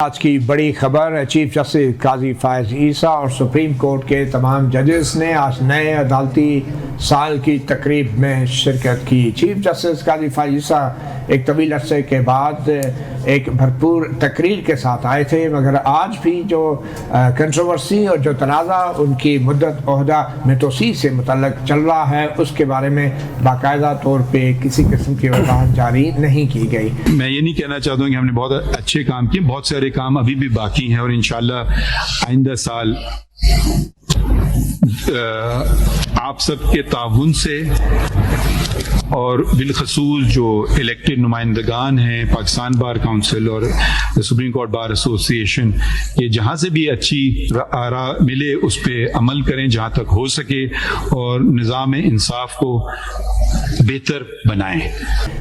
آج کی بڑی خبر، چیف جسٹس قاضی فائز عیسیٰ اور سپریم کورٹ کے تمام ججز نے آج نئے عدالتی سال کی تقریب میں شرکت کی۔ چیف جسٹس قاضی فائز عیسیٰ ایک طویل عرصے کے بعد ایک بھرپور تقریر کے ساتھ آئے تھے، مگر آج بھی جو کنٹروورسی اور جو تنازع ان کی مدت عہدہ میں توسیع سے متعلق چل رہا ہے، اس کے بارے میں باقاعدہ طور پہ کسی قسم کی وضاحت جاری نہیں کی گئی۔ میں یہ نہیں کہنا چاہتا ہوں کہ ہم نے بہت اچھے کام کیے، بہت سارے کام ابھی بھی باقی ہیں، اور انشاءاللہ آئندہ سال آپ سب کے تعاون سے اور بالخصوص جو الیکٹڈ نمائندگان ہیں پاکستان بار کونسل اور سپریم کورٹ بار ایسوسی ایشن، یہ جہاں سے بھی اچھی آراء ملے اس پہ عمل کریں جہاں تک ہو سکے، اور نظام انصاف کو بہتر بنائیں۔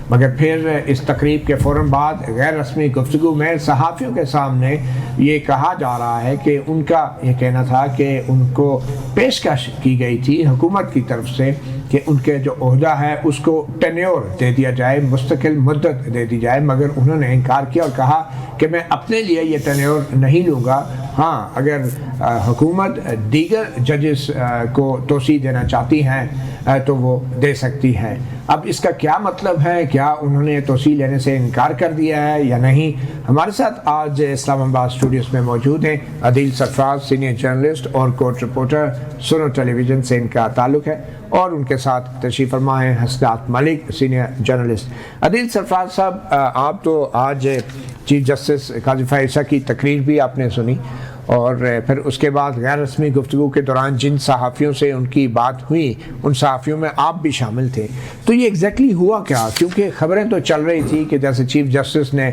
مگر پھر اس تقریب کے فوراً بعد غیر رسمی گفتگو میں صحافیوں کے سامنے یہ کہا جا رہا ہے کہ ان کا یہ کہنا تھا کہ ان کو پیشکش کی گئی تھی حکومت کی طرف سے کہ ان کے جو عہدہ ہے اس کو ٹینیور دے دیا جائے، مستقل مدت دے دی جائے، مگر انہوں نے انکار کیا اور کہا کہ میں اپنے لیے یہ ٹینیور نہیں لوں گا، ہاں اگر حکومت دیگر ججز کو توسیع دینا چاہتی ہیں تو وہ دے سکتی ہے۔ اب اس کا کیا مطلب ہے؟ کیا انہوں نے توسیع لینے سے انکار کر دیا ہے یا نہیں؟ ہمارے ساتھ آج اسلام آباد اسٹوڈیوز میں موجود ہیں عدیل سرفراز، سینئر جرنلسٹ اور کورٹ رپورٹر، سنو ٹیلی ویژن سے ان کا تعلق ہے، اور ان کے ساتھ تشریف فرما ہیں حسنات ملک، سینئر جرنلسٹ۔ عدیل سرفراز صاحب، آپ تو آج چیف جسٹس قاضی فائز عیسیٰ کی تقریر بھی آپ نے سنی، اور پھر اس کے بعد غیر رسمی گفتگو کے دوران جن صحافیوں سے ان کی بات ہوئی ان صحافیوں میں آپ بھی شامل تھے، تو یہ ایگزیکٹلی ہوا کیا؟ کیونکہ خبریں تو چل رہی تھی کہ جیسے چیف جسٹس نے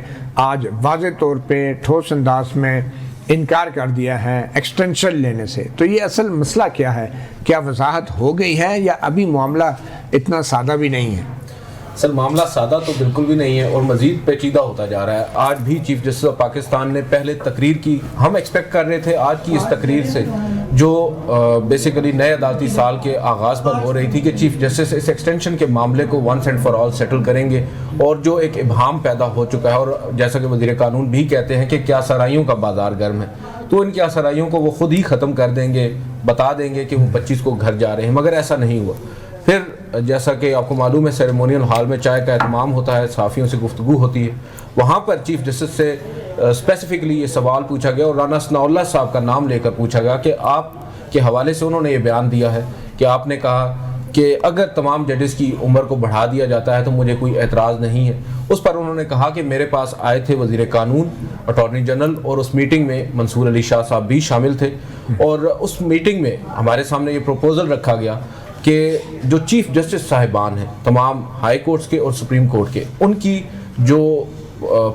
آج واضح طور پہ ٹھوس انداز میں انکار کر دیا ہے ایکسٹینشن لینے سے، تو یہ اصل مسئلہ کیا ہے؟ کیا وضاحت ہو گئی ہے یا ابھی معاملہ اتنا سادہ بھی نہیں ہے؟ سر، معاملہ سادہ تو بالکل بھی نہیں ہے اور مزید پیچیدہ ہوتا جا رہا ہے۔ آج بھی چیف جسٹس آف پاکستان نے پہلے تقریر کی، ہم ایکسپیکٹ کر رہے تھے آج کی اس تقریر سے جو بیسیکلی نئے عدالتی سال کے آغاز پر ہو رہی تھی کہ چیف جسٹس اس ایکسٹینشن کے معاملے کو once and for all settle کریں گے، اور جو ایک ابہام پیدا ہو چکا ہے، اور جیسا کہ وزیر قانون بھی کہتے ہیں کہ کیا سرائیوں کا بازار گرم ہے، تو ان کیا سرائیوں کو وہ خود ہی ختم کر دیں گے، بتا دیں گے کہ وہ 25 کو گھر جا رہے ہیں، مگر ایسا نہیں ہوا۔ پھر جیسا کہ آپ کو معلوم ہے سیریمونیل ہال میں چائے کا اہتمام ہوتا ہے، صحافیوں سے گفتگو ہوتی ہے، وہاں پر چیف جسٹس سے اسپیسیفکلی یہ سوال پوچھا گیا اور رانا ثناء اللہ صاحب کا نام لے کر پوچھا گیا کہ آپ کے حوالے سے انہوں نے یہ بیان دیا ہے کہ آپ نے کہا کہ اگر تمام ججز کی عمر کو بڑھا دیا جاتا ہے تو مجھے کوئی اعتراض نہیں ہے۔ اس پر انہوں نے کہا کہ میرے پاس آئے تھے وزیر قانون، اٹارنی جنرل، اور اس میٹنگ میں منصور علی شاہ صاحب بھی شامل تھے، اور اس میٹنگ میں ہمارے سامنے یہ پروپوزل رکھا گیا کہ جو چیف جسٹس صاحبان ہیں تمام ہائی کورٹس کے اور سپریم کورٹ کے، ان کی جو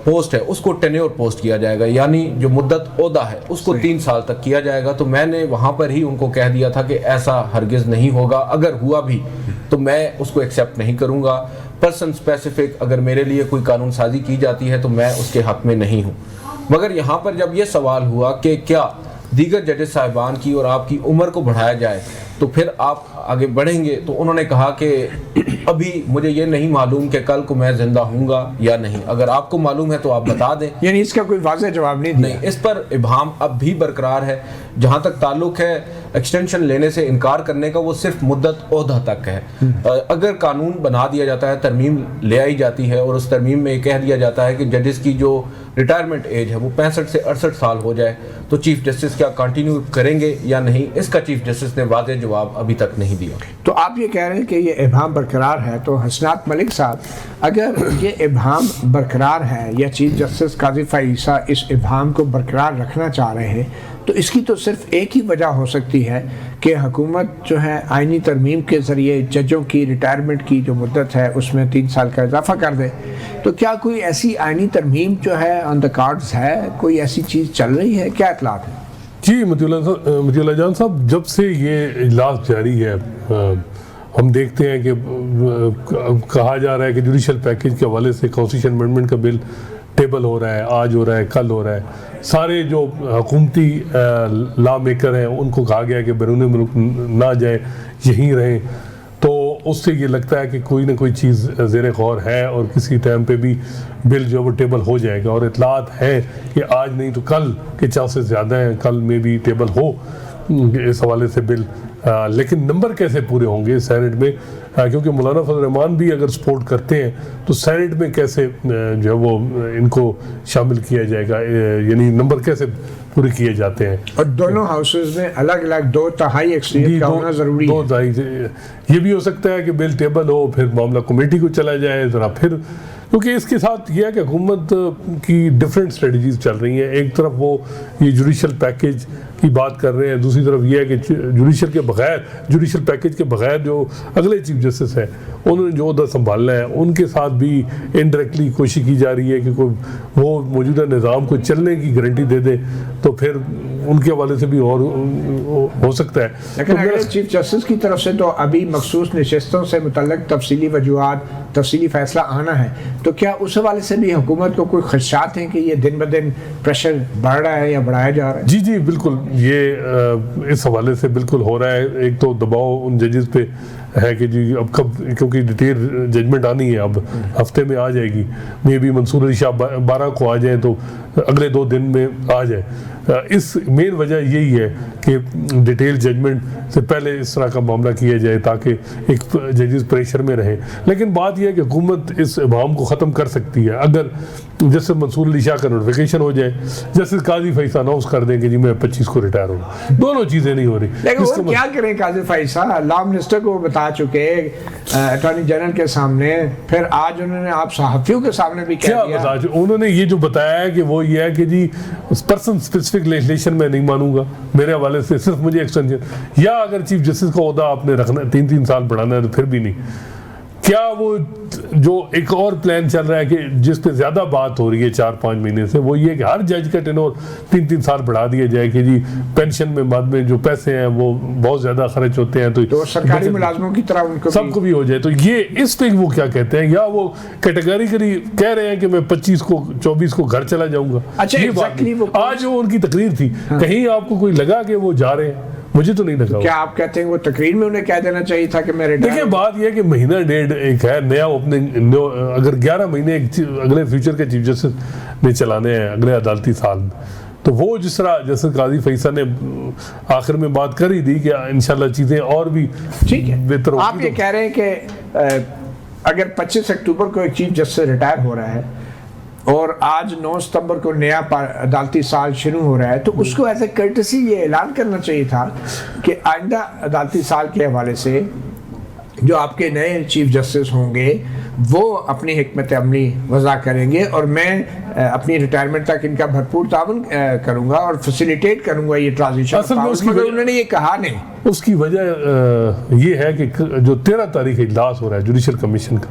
پوسٹ ہے اس کو ٹینیور پوسٹ کیا جائے گا، یعنی جو مدت عہدہ ہے اس کو 3 سال تک کیا جائے گا۔ تو میں نے وہاں پر ہی ان کو کہہ دیا تھا کہ ایسا ہرگز نہیں ہوگا، اگر ہوا بھی تو میں اس کو ایکسیپٹ نہیں کروں گا، پرسن اسپیسیفک اگر میرے لیے کوئی قانون سازی کی جاتی ہے تو میں اس کے حق میں نہیں ہوں۔ مگر یہاں پر جب یہ سوال ہوا کہ کیا دیگر ججز صاحبان کی اور آپ کی عمر کو بڑھایا جائے تو پھر آپ آگے بڑھیں گے، تو انہوں نے کہا کہ ابھی مجھے یہ نہیں معلوم کہ کل کو میں زندہ ہوں گا یا نہیں، اگر آپ کو معلوم ہے تو آپ بتا دیں۔ یعنی اس کا کوئی واضح جواب نہیں دیا؟ نہیں، اس پر ابہام اب بھی برقرار ہے۔ جہاں تک تعلق ہے ایکسٹینشن لینے سے انکار کرنے کا، وہ صرف مدت عہدہ تک ہے۔ اگر قانون بنا دیا جاتا ہے، ترمیم لے آئی جاتی ہے اور اس ترمیم میں یہ کہہ دیا جاتا ہے کہ ججز کی جو ریٹائرمنٹ ایج ہے وہ 65 سے 68 سال ہو جائے، تو چیف جسٹس کیا کنٹینیو کریں گے یا نہیں، اس کا چیف جسٹس نے واضح جواب ابھی تک نہیں دیا۔ تو آپ یہ کہہ رہے ہیں کہ یہ ابہام برقرار ہے، تو حسنات ملک صاحب، اگر یہ ابہام برقرار ہے یا چیف جسٹس قاضی فائز عیسیٰ اس ابہام کو برقرار رکھنا چاہ رہے ہیں، تو اس کی تو صرف ایک ہی وجہ ہو سکتی ہے کہ حکومت جو ہے آئینی ترمیم کے ذریعے ججوں کی ریٹائرمنٹ کی جو مدت ہے اس میں 3 سال کا اضافہ کر دے۔ تو کیا کوئی ایسی آئینی ترمیم جو ہے آن دا کارڈز ہے، کوئی ایسی چیز چل رہی ہے؟ کیا اطلاعات ہیں؟ جی مطیع اللہ جان صاحب، جب سے یہ اجلاس جاری ہے ہم دیکھتے ہیں کہ کہا جا رہا ہے کہ جوڈیشل پیکیج کے حوالے سے کانسٹیٹیوشن امینڈمنٹ کا بل ٹیبل ہو رہا ہے، آج ہو رہا ہے، کل ہو رہا ہے، سارے جو حکومتی لا میکر ہیں ان کو کہا گیا کہ بیرون ملک نہ جائیں، یہیں رہیں۔ تو اس سے یہ لگتا ہے کہ کوئی نہ کوئی چیز زیر غور ہے اور کسی ٹائم پہ بھی بل جو ہے وہ ٹیبل ہو جائے گا، اور اطلاعات ہیں کہ آج نہیں تو کل کے چانسز زیادہ ہیں، کل میں بھی ٹیبل ہو اس حوالے سے بل. لیکن نمبر کیسے پورے ہوں گے سینٹ میں، کیونکہ مولانا فضل الرحمان بھی اگر سپورٹ کرتے ہیں تو سینٹ میں کیسے جو ہے وہ ان کو شامل کیا جائے گا، یعنی نمبر کیسے پورے کیے جاتے ہیں. اور دونوں ہاؤسز میں الگ الگ 2/3 اکثریت کا ہونا ضروری ہے. یہ بھی ہو سکتا ہے کہ بل ٹیبل ہو، پھر معاملہ کمیٹی کو چلا جائے ذرا، پھر کیونکہ اس کے ساتھ یہ ہے کہ حکومت کی ڈفرینٹ اسٹریٹجیز چل رہی ہیں. ایک طرف وہ یہ جوڈیشل پیکیج کی بات کر رہے ہیں، دوسری طرف یہ ہے کہ جوڈیشل پیکیج کے بغیر جو اگلے چیف جسٹس ہیں انہوں نے جو عہدہ سنبھالنا ہے ان کے ساتھ بھی انڈائریکٹلی کوشش کی جا رہی ہے کہ کوئی وہ موجودہ نظام کو چلنے کی گارنٹی دے دے، تو پھر ان کے حوالے سے بھی اور ہو سکتا ہے. لیکن اگر چیف جسٹس کی طرف سے تو ابھی مخصوص نشستوں سے متعلق تفصیلی وجوہات، تفصیلی فیصلہ آنا ہے، تو کیا اس حوالے سے بھی حکومت کو کوئی خدشات ہیں کہ یہ دن بدن پریشر بڑھ رہا ہے یا بڑھایا جا رہا ہے؟ جی بالکل، یہ اس حوالے سے بالکل ہو رہا ہے. ایک تو دباؤ ان ججز پہ ہے کہ جی اب کب، کیونکہ ڈیٹیل ججمنٹ آنی ہے، اب ہفتے میں آ جائے گی، مے بی منصور علی شاہ 12 کو آ جائیں تو اگلے 2 دن میں آ جائے. اس مین وجہ یہی ہے کہ ڈیٹیل ججمنٹ سے پہلے اس طرح کا معاملہ کیا جائے تاکہ ایک ججز پریشر میں رہیں. لیکن بات یہ ہے کہ حکومت اس ابہام کو ختم کر سکتی ہے اگر جیسے منصور علی شاہ کا نوٹیفیکیشن ہو جائے، جیسے قاضی فیصلہ اناؤنس کر دیں کہ جی میں 25 کو ریٹائر ہوں. دونوں چیزیں نہیں ہو رہی. لیکن وہ کیا کریں قاضی فیصلہ، لا منسٹر کو بتا چکے، اٹارنی جنرل کے سامنے، پھر آج انہوں نے آپ صحافیوں کے سامنے بھی کہہ دیا. انہوں نے یہ جو بتایا ہے کہ وہ یہ ہے کہ جی پرسن اسپیسیفک لیجسلیشن میں نہیں مانوں گا، میرے حوالے سے صرف مجھے ایکسٹینشن، یا اگر چیف جسٹس کا عہدہ آپ نے رکھنا 3 سال بڑھانا ہے تو پھر بھی نہیں. کیا وہ جو ایک اور پلان چل رہا ہے کہ جس پہ زیادہ بات ہو رہی ہے 4-5 مہینے سے، وہ یہ کہ ہر جج کا ٹینور 3 سال بڑھا دیا جائے کہ جی پینشن میں بعد میں جو پیسے ہیں وہ بہت زیادہ خرچ ہوتے ہیں تو سرکاری ملازموں کی طرح ان کو سب کو بھی ہو جائے. تو یہ اس پہ وہ کیا کہتے ہیں، یا وہ کیٹیگریکلی کہہ رہے ہیں کہ میں 25 کو 24 کو گھر چلا جاؤں گا. اچھا آج وہ ان کی تقریر تھی، کہیں آپ کو کوئی لگا کہ وہ جا رہے ہیں؟ مجھے تو نہیں لگا. کیا آپ کہتے ہیں وہ تقریر میں انہیں کہہ دینا چاہیے تھا کہ میں ریٹائر؟ دیکھیں بات یہ ہے کہ مہینہ ڈیڑھ ایک ہے نیا اوپننگ، اگر 11 مہینے اگلے فیوچر کے چیف جسٹس نے چلانے ہیں اگلے عدالتی سال میں، تو وہ جس طرح جیسے قاضی فیصل نے آخر میں بات کر ہی دی کہ انشاءاللہ چیزیں اور بھی بہتر ہوگی. آپ یہ کہہ رہے ہیں کہ اگر 25 اکتوبر کو ایک چیف جسٹس ریٹائر ہو رہا ہے اور آج 9 ستمبر کو نیا عدالتی سال شروع ہو رہا ہے، تو اس کو ایز اے کرٹسی یہ اعلان کرنا چاہیے تھا کہ آئندہ عدالتی سال کے حوالے سے جو آپ کے نئے چیف جسٹس ہوں گے وہ اپنی حکمت عملی وضع کریں گے، اور میں اپنی ریٹائرمنٹ تک ان کا بھرپور تعاون کروں گا اور فیسیلیٹیٹ کروں گا یہ ٹرانزیشن. مگر انہوں نے یہ کہا نہیں. اس کی وجہ یہ ہے کہ جو 13 تاریخ اجلاس ہو رہا ہے جوڈیشل کمیشن کا،